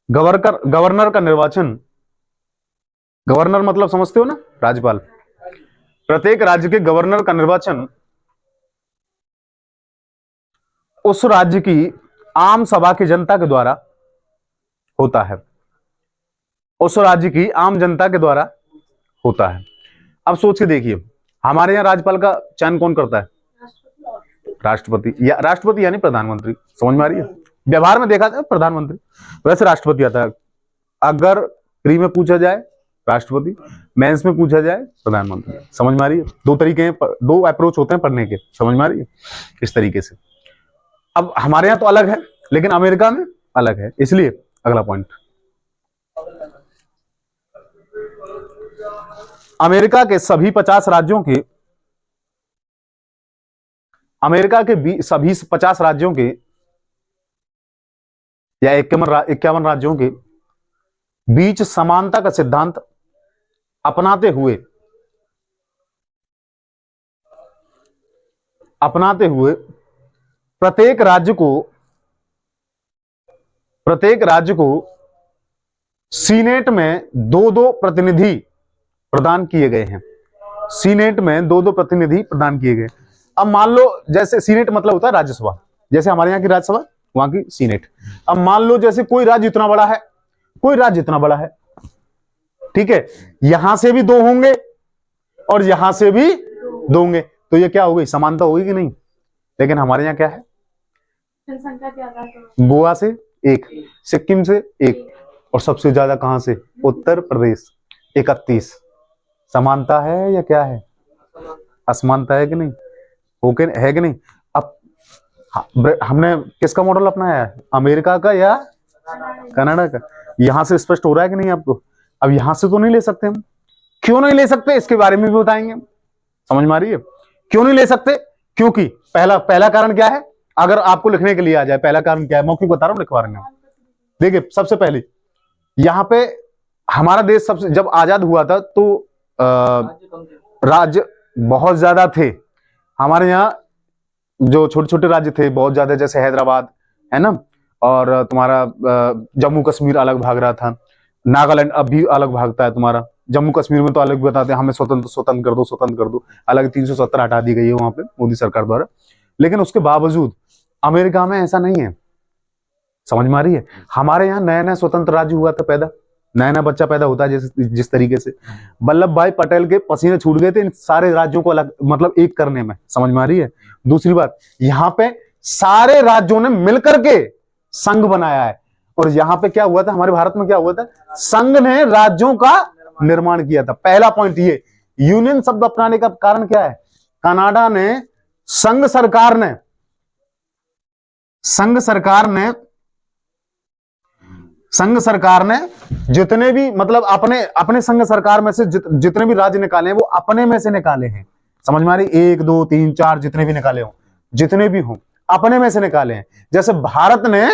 गवर्नर का निर्वाचन, गवर्नर मतलब समझते हो ना? राज्यपाल। प्रत्येक राज्य के गवर्नर का निर्वाचन उस राज्य की आम सभा की जनता के द्वारा होता है। उस राज्य की आम जनता के द्वारा होता है। अब सोच के देखिए, हमारे यहाँ राज्यपाल का चयन कौन करता है? राष्ट्रपति, या राष्ट्रपति यानी प्रधानमंत्री। समझ में आ रही है? व्यवहार में देखा जाए प्रधानमंत्री, वैसे राष्ट्रपति आता है। अगर प्री में पूछा जाए राष्ट्रपति, मेंस में पूछा जाए प्रधानमंत्री। समझ में आ रही है? 2 तरीके हैं, 2 अप्रोच होते हैं पढ़ने के। समझ में आ रही है? इस तरीके से। अब हमारे यहाँ तो अलग है, लेकिन अमेरिका में अलग है। इसलिए अगला पॉइंट, अमेरिका के सभी 50 राज्यों के, अमेरिका के सभी 50 राज्यों के या 51 राज्यों के बीच समानता का सिद्धांत अपनाते हुए प्रत्येक राज्य को सीनेट में 2-2 प्रतिनिधि प्रदान किए गए हैं। सीनेट में 2-2 प्रतिनिधि प्रदान किए गए। अब मान लो, जैसे सीनेट मतलब होता है राज्यसभा, जैसे हमारे यहाँ की राज्यसभा, वहां की सीनेट। अब मान लो जैसे कोई राज्य इतना बड़ा है, कोई राज्य इतना बड़ा है, ठीक है, यहां से भी 2 होंगे और यहां से भी 2 होंगे, तो ये क्या हो गई? समानता होगी कि नहीं? लेकिन हमारे यहाँ क्या है? जनसंख्या के आधार पर गोवा से 1, सिक्किम से 1, और सबसे ज्यादा कहां से? उत्तर प्रदेश 31। समानता है या क्या है? असमानता है कि नहीं? ओके है कि नहीं? अब हमने किसका मॉडल अपनाया है? अमेरिका का या कनाडा का? यहां से स्पष्ट हो रहा है कि नहीं आपको? अब यहां से तो नहीं ले सकते हम। क्यों नहीं ले सकते इसके बारे में भी बताएंगे। समझ में आ रही है क्यों नहीं ले सकते? क्योंकि पहला कारण क्या है, अगर आपको लिखने के लिए आ जाए, पहला कारण क्या है, मौखिक बता रहा हूं, लिखवा रहे हैं। देखिए सबसे पहले यहां पे हमारा देश सबसे जब आजाद हुआ था तो राज्य कम थे। राज्य बहुत ज्यादा थे हमारे यहाँ। जो छोटे छोटे राज्य थे बहुत ज्यादा, जैसे हैदराबाद है ना, और तुम्हारा जम्मू कश्मीर अलग भाग रहा था, नागालैंड अब भी अलग भागता है तुम्हारा। जम्मू कश्मीर में तो अलग बताते हैं हमें स्वतंत्र स्वतंत्र कर दो, स्वतंत्र कर दो, अलग 370 हटा दी गई है वहां पे मोदी सरकार द्वारा। लेकिन उसके बावजूद अमेरिका में ऐसा नहीं है। समझ में आ रही है? हमारे यहाँ नया नया स्वतंत्र राज्य हुआ था पैदा, नया नया बच्चा पैदा होता है जिस तरीके से वल्लभ भाई पटेल के पसीने छूट गए थे इन सारे राज्यों को अलग मतलब एक करने में। समझ में आ रही है? दूसरी बात, यहाँ पे सारे राज्यों ने मिलकर के संघ बनाया है। और यहाँ पे क्या हुआ था, हमारे भारत में क्या हुआ था, संघ ने राज्यों का निर्माण किया था। पहला पॉइंट ये, यूनियन शब्द अपनाने का कारण क्या है, कनाडा ने संघ सरकार ने जितने भी मतलब अपने संघ सरकार में से जितने भी राज्य निकाले हैं वो अपने में से निकाले हैं। समझ में आ रही? 1 2 3 4 जितने भी निकाले हो, जितने भी हो अपने में से निकाले हैं। जैसे भारत ने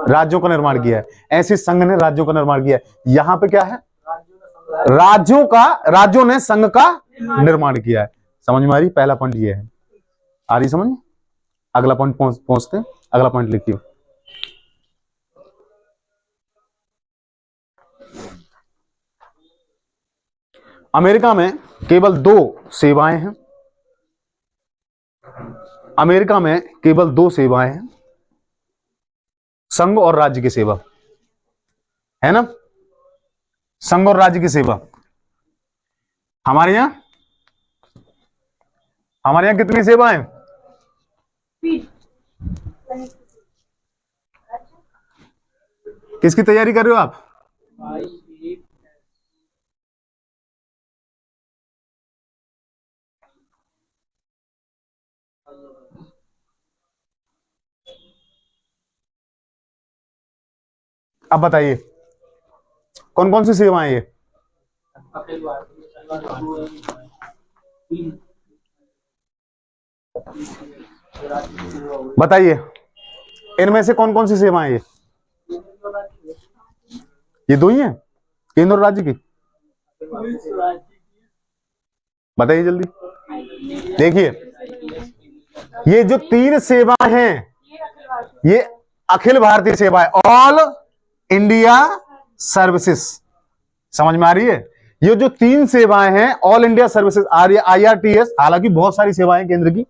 राज्यों का निर्माण किया है, ऐसे संघ ने राज्यों का निर्माण किया है। यहां पे क्या है, राज्यों ने संघ का निर्माण किया है। समझ में आ रही? पहला पॉइंट ये है। आ रही समझ? अगला पॉइंट पहुंचते हैं। अगला पॉइंट लिखिए। अमेरिका में केवल 2 सेवाएं हैं। अमेरिका में केवल 2 सेवाएं हैं, संघ और राज्य की सेवा, है ना? संघ और राज्य की सेवा। हमारे यहां कितनी सेवाएं? किसकी तैयारी कर रहे हो आप? अब बताइए कौन कौन सी सेवाएं ये? बताइए इनमें से कौन कौन सी सेवाएं ये 2 ही हैं, केंद्र और राज्य की। बताइए जल्दी। देखिए ये जो 3 सेवाएं हैं ये अखिल भारतीय सेवा है, ऑल इंडिया सर्विसेज। समझ में आ रही है? ये जो 3 सेवाएं हैं ऑल इंडिया सर्विसेज, IRTS, हालांकि बहुत सारी सेवाएं केंद्र की,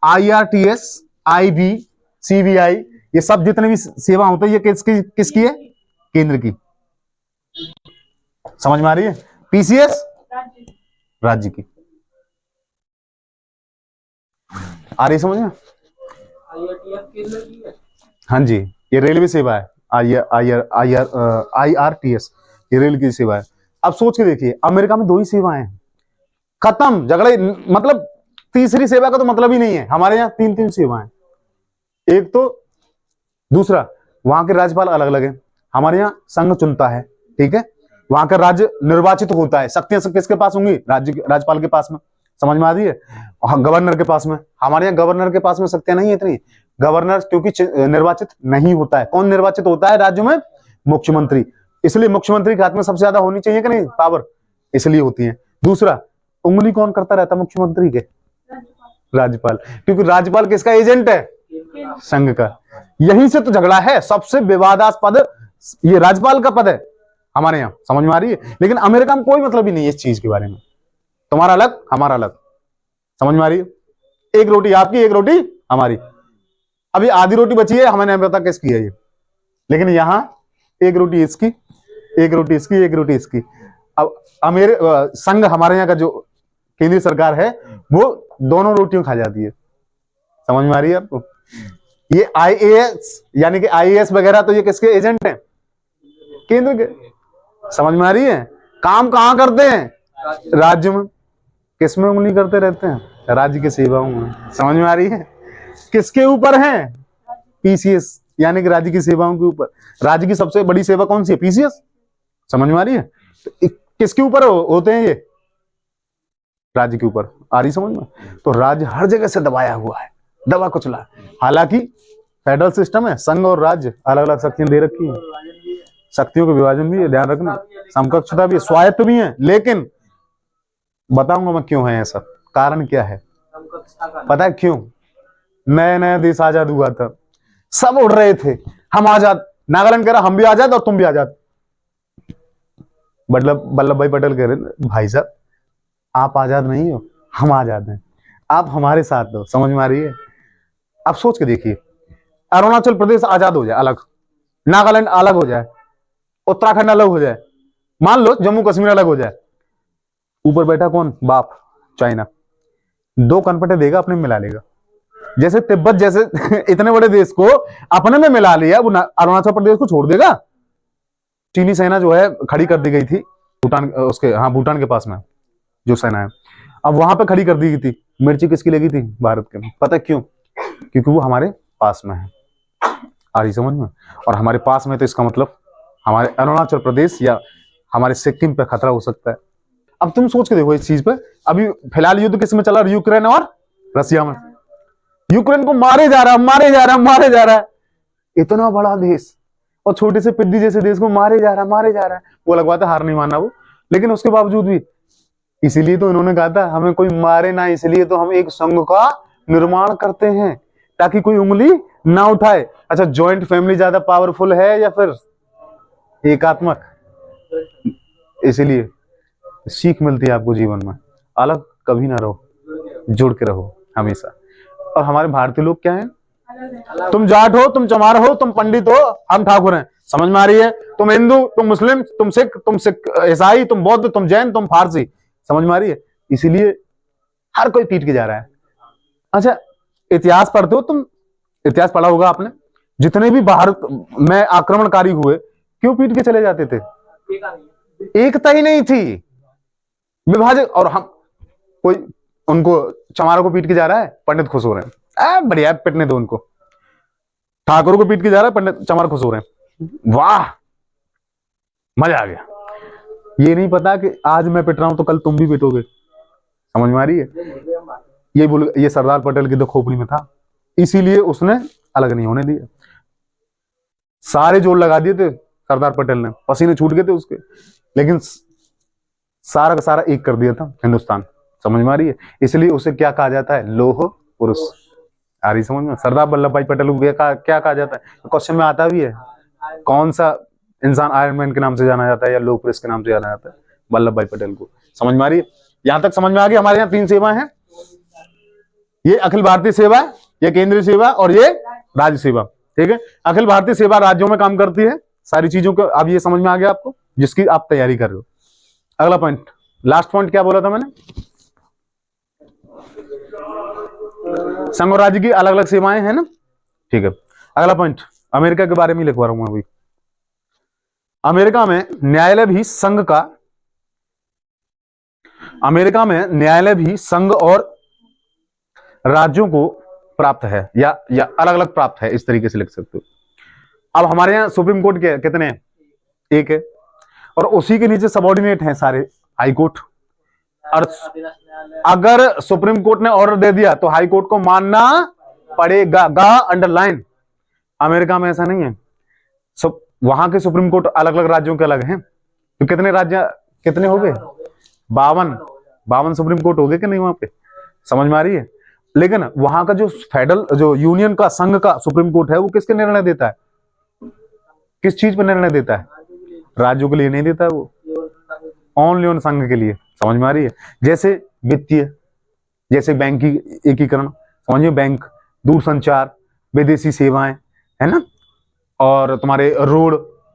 IRTS, IB, CBI, ये सब जितने भी सेवा होते हैं ये किसकी है? केंद्र की। समझ में आ रही है? PCS राज्य की। आ रही समझ में? हाँ जी, ये रेलवे सेवा है। IRTS ये रेल की सेवा है। अब सोच के देखिए अमेरिका में 2 ही सेवाएं हैं, खत्म झगड़े। मतलब तीसरी सेवा का तो मतलब ही नहीं है। हमारे यहाँ 3 सेवाएं। एक तो दूसरा, वहां के राज्यपाल अलग अलग हैं, हमारे यहाँ संघ चुनता है, ठीक है? वहां का राज्य निर्वाचित होता है, शक्तियां सब किसके पास होंगी? राज्यपाल के पास में। समझ में आ रही है? गवर्नर के पास में। हमारे यहाँ गवर्नर के पास में शक्तियां नहीं है इतनी। गवर्नर क्योंकि निर्वाचित नहीं होता है। कौन निर्वाचित होता है राज्य में? मुख्यमंत्री। इसलिए मुख्यमंत्री के हाथ में सबसे ज्यादा होनी चाहिए कि नहीं पावर, इसलिए होती है। दूसरा, उंगली कौन करता रहता मुख्यमंत्री के? राज्यपाल। क्योंकि राज्यपाल किसका एजेंट है? संघ का। यहीं से तो झगड़ा है, सबसे विवादास्पद ये राज्यपाल का पद है हमारे यहाँ। समझ में आ रही है? लेकिन अमेरिका में कोई मतलब ही नहीं है इस चीज के बारे में, तुम्हारा अलग हमारा अलग। समझ में आ रही है? एक रोटी आपकी, एक रोटी हमारी। अभी आधी रोटी बची है, हमें नहीं पता किसकी है ये, लेकिन यहां एक रोटी इसकी, एक रोटी इसकी, एक रोटी इसकी। अब संघ हमारे यहाँ का जो केंद्रीय सरकार है वो दोनों रोटियों खा जाती है। समझ में आ रही है आपको? ये IAS यानी कि IAS वगैरह तो ये किसके एजेंट हैं? केंद्र के। समझ में आ रही है? काम कहां करते हैं? राज्य में। किसमें उंगली करते रहते हैं? राज्य की सेवाओं में। समझ में आ रही है? किसके ऊपर है? PCS यानी कि राज्य की सेवाओं के ऊपर। राज्य की सबसे बड़ी सेवा कौन सी है? पीसीएस। समझ में आ रही है? तो किसके ऊपर होते हैं ये? राज्य के ऊपर। आ रही समझ में? तो राज्य हर जगह से दबाया हुआ है, दबा कुचला है। हालांकि फेडरल सिस्टम है, संघ और राज्य अलग अलग शक्तियां दे रखी है, शक्तियों का विभाजन भी है, ध्यान रखना, समकक्षता भी है, स्वायत्त भी है। लेकिन बताऊंगा मैं क्यों है ऐसा, कारण क्या है, पता है क्यों? नया नया देश आजाद हुआ था, सब उड़ रहे थे हम आजाद, नागालैंड कह रहा हम भी आजाद और तुम भी आजाद। वल्लभ भाई पटेल कह रहे भाई साहब आप आजाद नहीं हो, हम आजाद हैं, आप हमारे साथ हो। समझ में आ रही है? आप सोच के देखिए, अरुणाचल प्रदेश आजाद हो जाए अलग, नागालैंड अलग हो जाए, उत्तराखंड अलग हो जाए, मान लो जम्मू कश्मीर अलग हो जाए, ऊपर बैठा कौन? बाप चाइना, दो कनपटे देगा, अपने में मिला लेगा। जैसे तिब्बत जैसे इतने बड़े देश को अपने में मिला लिया, वो अरुणाचल प्रदेश को छोड़ देगा। चीनी सेना जो है खड़ी कर दी गई थी भूटान, उसके हाँ भूटान के पास में जो सेना है, अब वहां पे खड़ी कर दी गई थी। मिर्ची किसकी लगी थी? भारत के। पता क्यों? क्योंकि वो हमारे पास में है। आ रही समझ में? और हमारे पास में तो इसका मतलब हमारे अरुणाचल प्रदेश या हमारे सिक्किम पे खतरा हो सकता है। अब तुम सोच के देखो इस चीज पे, अभी फिलहाल युद्ध किस में चला? यूक्रेन और रसिया में। यूक्रेन को मारे जा रहा है, मारे जा रहा है, मारे जा रहा है, इतना बड़ा देश और छोटे से पिद्दी जैसे देश को मारे जा रहा है, मारे जा रहा है। वो अलग बात है, हार नहीं माना वो, लेकिन उसके बावजूद भी, इसीलिए तो इन्होंने कहा था हमें कोई मारे ना, इसलिए तो हम एक संघ का निर्माण करते हैं ताकि कोई उंगली ना उठाए। अच्छा, ज्वाइंट फैमिली ज्यादा पावरफुल है या फिर एकात्मक? इसीलिए सीख मिलती है आपको जीवन में, अलग कभी ना रहो, जुड़ के रहो हमेशा। और हमारे भारतीय लोग क्या हैं? तुम जाट हो, तुम चमार हो, तुम पंडित हो, हम ठाकुर हैं। समझ में आ रही है? तुम हिंदू, तुम मुस्लिम, तुम सिख ईसाई, तुम बौद्ध, तुम जैन, तुम फारसी। समझ में आ रही है? इसीलिए हर कोई पीट के जा रहा है। अच्छा, इतिहास पढ़ते हो तुम? इतिहास पढ़ा होगा आपने, जितने भी भारत में आक्रमणकारी हुए क्यों पीट के चले जाते थे? एकता ही नहीं थी, विभाजन। और हम कोई उनको चमारों को पीट के जा रहा है, पंडित खुश हो रहे हैं, बढ़िया पिटने दो उनको। ठाकुर को पीट के जा रहा है, पंडित चमार खुश हो रहे हैं, वाह मजा आ गया। ये नहीं पता कि आज मैं पिट रहा हूं तो कल तुम भी पिटोगे। समझ में आ रही है? ये सरदार पटेल की तो खोपड़ी में था, इसीलिए उसने अलग नहीं होने दिया। सारे जोर लगा दिए थे सरदार पटेल ने, पसीने छूट गए थे उसके, लेकिन सारा का सारा एक कर दिया था हिंदुस्तान। समझ में आ रही है? इसलिए उसे क्या कहा जाता है? लौह पुरुष। आ रही समझ में? सरदार वल्लभ भाई पटेल को क्या कहा जाता है? क्वेश्चन में आता भी है, कौन सा इंसान आयरन मैन के नाम से जाना जाता है या लौह पुरुष के नाम से जाना जाता है? वल्लभ भाई पटेल को। समझ में आ रही है? यहां तक समझ में आ गई? हमारे यहाँ 3 सेवाएं हैं, ये अखिल भारतीय सेवा, ये केंद्रीय सेवा और ये राज्य सेवा। ठीक है? अखिल भारतीय सेवा राज्यों में काम करती है सारी चीजों को। अब ये समझ में आ गया आपको, जिसकी आप तैयारी कर रहे हो। अगला पॉइंट, लास्ट पॉइंट क्या बोला था मैंने? संघ और राज्य की अलग अलग सेवाएं हैं ना। ठीक है, अगला पॉइंट अमेरिका के बारे में लिखवा रहा हूं अभी। अमेरिका में न्यायालय भी संघ और राज्यों को प्राप्त है या अलग अलग प्राप्त है, इस तरीके से लिख सकते हो। अब हमारे यहाँ सुप्रीम कोर्ट के कितने हैं? एक है, और उसी के नीचे सबऑर्डिनेट हैं सारे हाई कोर्ट। और अगर सुप्रीम कोर्ट ने ऑर्डर दे दिया तो हाई कोर्ट को मानना पड़ेगा, अंडरलाइन। अमेरिका में ऐसा नहीं है। वहां के सुप्रीम कोर्ट अलग अलग राज्यों के अलग हैं। तो कितने राज्य, कितने हो गए? 52 सुप्रीम कोर्ट हो गए कि नहीं वहां पे? समझ में आ रही है? लेकिन वहां का जो फेडरल, जो यूनियन का, संघ का सुप्रीम कोर्ट है, वो किसके निर्णय देता है? किस चीज पर निर्णय देता है? राज्यों के लिए नहीं देता है वो, ओनली ऑन संघ के लिए। समझ में आ रही है? जैसे वित्तीय, जैसे बैंक की एकीकरण, समझिए, बैंक, दूरसंचार, विदेशी सेवाएं, है ना, और तुम्हारे रोड,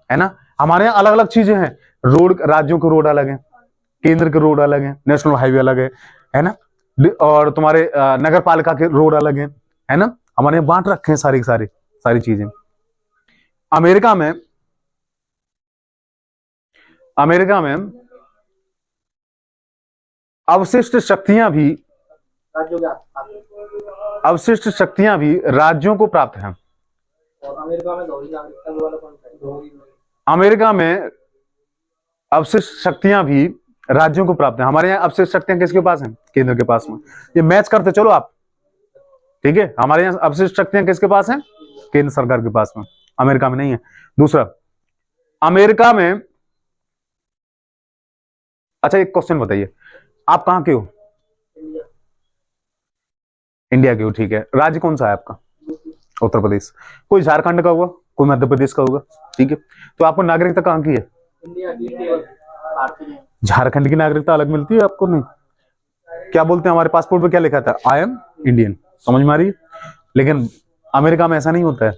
है ना। हमारे यहाँ अलग अलग चीजें हैं। रोड, राज्यों के रोड अलग हैं, केंद्र के रोड अलग हैं, नेशनल हाईवे अलग है ना, और तुम्हारे नगर पालिका के रोड अलग हैं, है ना। हमारे यहाँ बांट रखे हैं सारी चीजें। अमेरिका में अवशिष्ट शक्तियां भी राज्यों को प्राप्त हैं। और अमेरिका में दोहरी नागरिकता वाला कौन है? दोहरी अमेरिका में अवशिष्ट शक्तियां भी राज्यों को प्राप्त है। हमारे यहाँ अवशिष्ट शक्तियां किसके पास हैं? केंद्र के पास में। ये मैच करते चलो आप, ठीक है। हमारे यहाँ अवशिष्ट शक्तियां किसके पास हैं? केंद्र सरकार के पास में। अमेरिका में नहीं है। दूसरा, अमेरिका में, अच्छा एक क्वेश्चन बताइए, आप कहाँ के हो? इंडिया। इंडिया के हो, ठीक है। राज्य कौन सा है आपका? उत्तर प्रदेश। कोई झारखंड का होगा, कोई मध्य प्रदेश का होगा, ठीक है। तो आपको नागरिकता कहाँ की है? इंडिया की केवल भारतीय। झारखंड की नागरिकता अलग मिलती है आपको? नहीं। क्या बोलते हैं हमारे पासपोर्ट पे, क्या लिखा था? I am Indian. समझ में आ रही है? लेकिन अमेरिका में ऐसा नहीं होता है।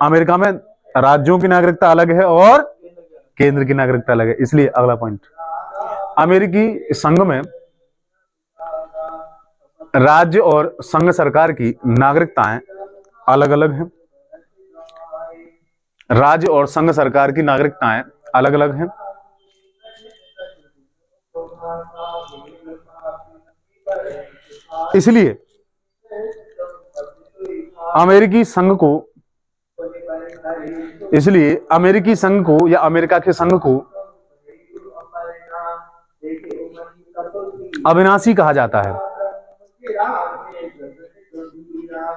अमेरिका में राज्यों की नागरिकता अलग है और केंद्र की नागरिकता अलग है। इसलिए अगला पॉइंट, अमेरिकी संघ में राज्य और संघ सरकार की नागरिकताएं अलग अलग हैं। राज्य और संघ सरकार की नागरिकताएं अलग अलग हैं। इसलिए अमेरिकी संघ को, इसलिए अमेरिकी संघ को या अमेरिका के संघ को अविनाशी कहा जाता है।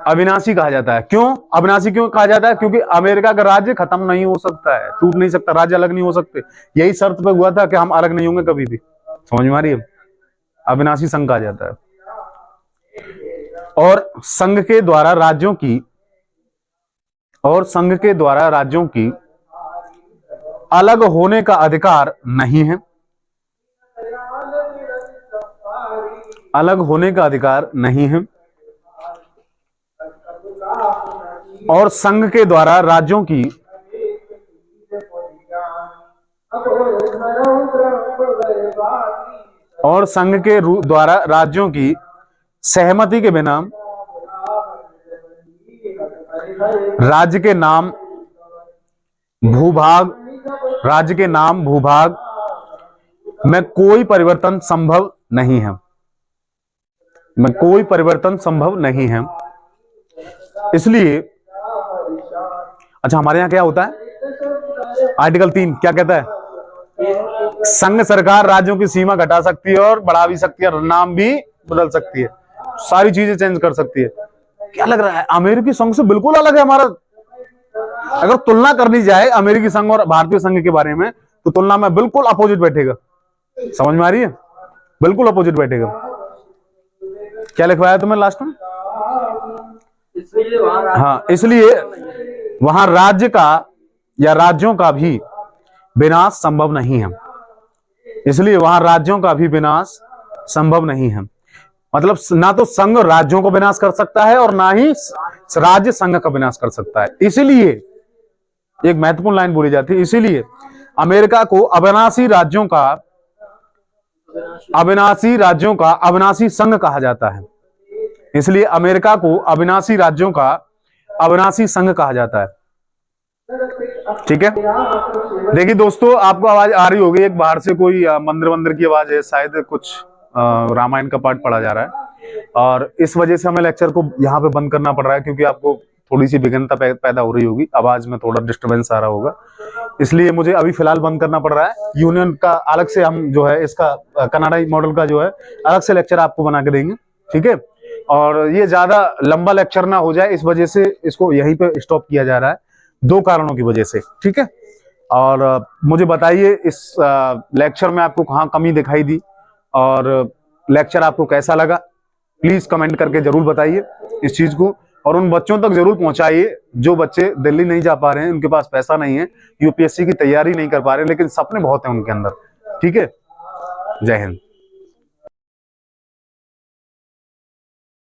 अविनाशी कहा जाता है। क्यों अविनाशी क्यों कहा जाता है? क्योंकि अमेरिका का राज्य खत्म नहीं हो सकता है, टूट नहीं सकता, राज्य अलग नहीं हो सकते। यही शर्त पे हुआ था कि हम अलग नहीं होंगे कभी भी। समझ में आ रही है? अविनाशी संघ कहा जाता है। और संघ के द्वारा राज्यों की, और संघ के द्वारा राज्यों की अलग होने का अधिकार नहीं है। अलग होने का अधिकार नहीं है। और संघ के द्वारा राज्यों की, और संघ के द्वारा राज्यों की सहमति के बिना राज्य के नाम, भूभाग, राज्य के नाम, भूभाग में कोई परिवर्तन संभव नहीं है। में कोई परिवर्तन संभव नहीं है। इसलिए, अच्छा हमारे यहां क्या होता है? आर्टिकल 3 क्या कहता है? संघ सरकार राज्यों की सीमा घटा सकती है और बढ़ा भी सकती है, नाम भी बदल सकती है, सारी चीजें चेंज कर सकती है। क्या लग रहा है? अमेरिकी संघ से बिल्कुल अलग है हमारा। अगर तुलना करनी जाए अमेरिकी संघ और भारतीय संघ के बारे में, तो तुलना में बिल्कुल अपोजिट बैठेगा। समझ में आ रही है? बिल्कुल अपोजिट बैठेगा। क्या लिखवाया तुम्हें लास्ट में? हाँ, इसलिए वहां राज्य का या राज्यों का भी विनाश संभव नहीं है। इसलिए वहां राज्यों का भी विनाश संभव नहीं है। मतलब ना तो संघ राज्यों को विनाश कर सकता है और ना ही राज्य संघ का विनाश कर सकता है। इसीलिए एक महत्वपूर्ण लाइन बोली जाती है, इसीलिए अमेरिका को अविनाशी राज्यों का, अविनाशी राज्यों का अविनाशी संघ कहा जाता है। इसलिए अमेरिका को अविनाशी राज्यों का अविनाशी संघ कहा जाता है। ठीक है। देखिए दोस्तों, आपको आवाज आ रही होगी, एक बाहर से कोई मंदिर की आवाज है, शायद कुछ रामायण का पाठ पढ़ा जा रहा है, और इस वजह से हमें लेक्चर को यहाँ पे बंद करना पड़ रहा है, क्योंकि आपको थोड़ी सी विघ्नता पैदा हो रही होगी, आवाज में थोड़ा डिस्टरबेंस आ रहा होगा, इसलिए मुझे अभी फिलहाल बंद करना पड़ रहा है। यूनियन का अलग से हम जो है, इसका कनाडाई मॉडल का जो है अलग से लेक्चर आपको बना के देंगे। ठीक है। और ये ज्यादा लंबा लेक्चर ना हो जाए, इस वजह से इसको यहीं पे स्टॉप किया जा रहा है, 2 कारणों की वजह से। ठीक है। और मुझे बताइए इस लेक्चर में आपको कहाँ कमी दिखाई दी, और लेक्चर आपको कैसा लगा, प्लीज कमेंट करके जरूर बताइए इस चीज को, और उन बच्चों तक जरूर पहुंचाइए जो बच्चे दिल्ली नहीं जा पा रहे हैं, उनके पास पैसा नहीं है, यूपीएससी की तैयारी नहीं कर पा रहे, लेकिन सपने बहुत हैं उनके अंदर। ठीक है। जय हिंद।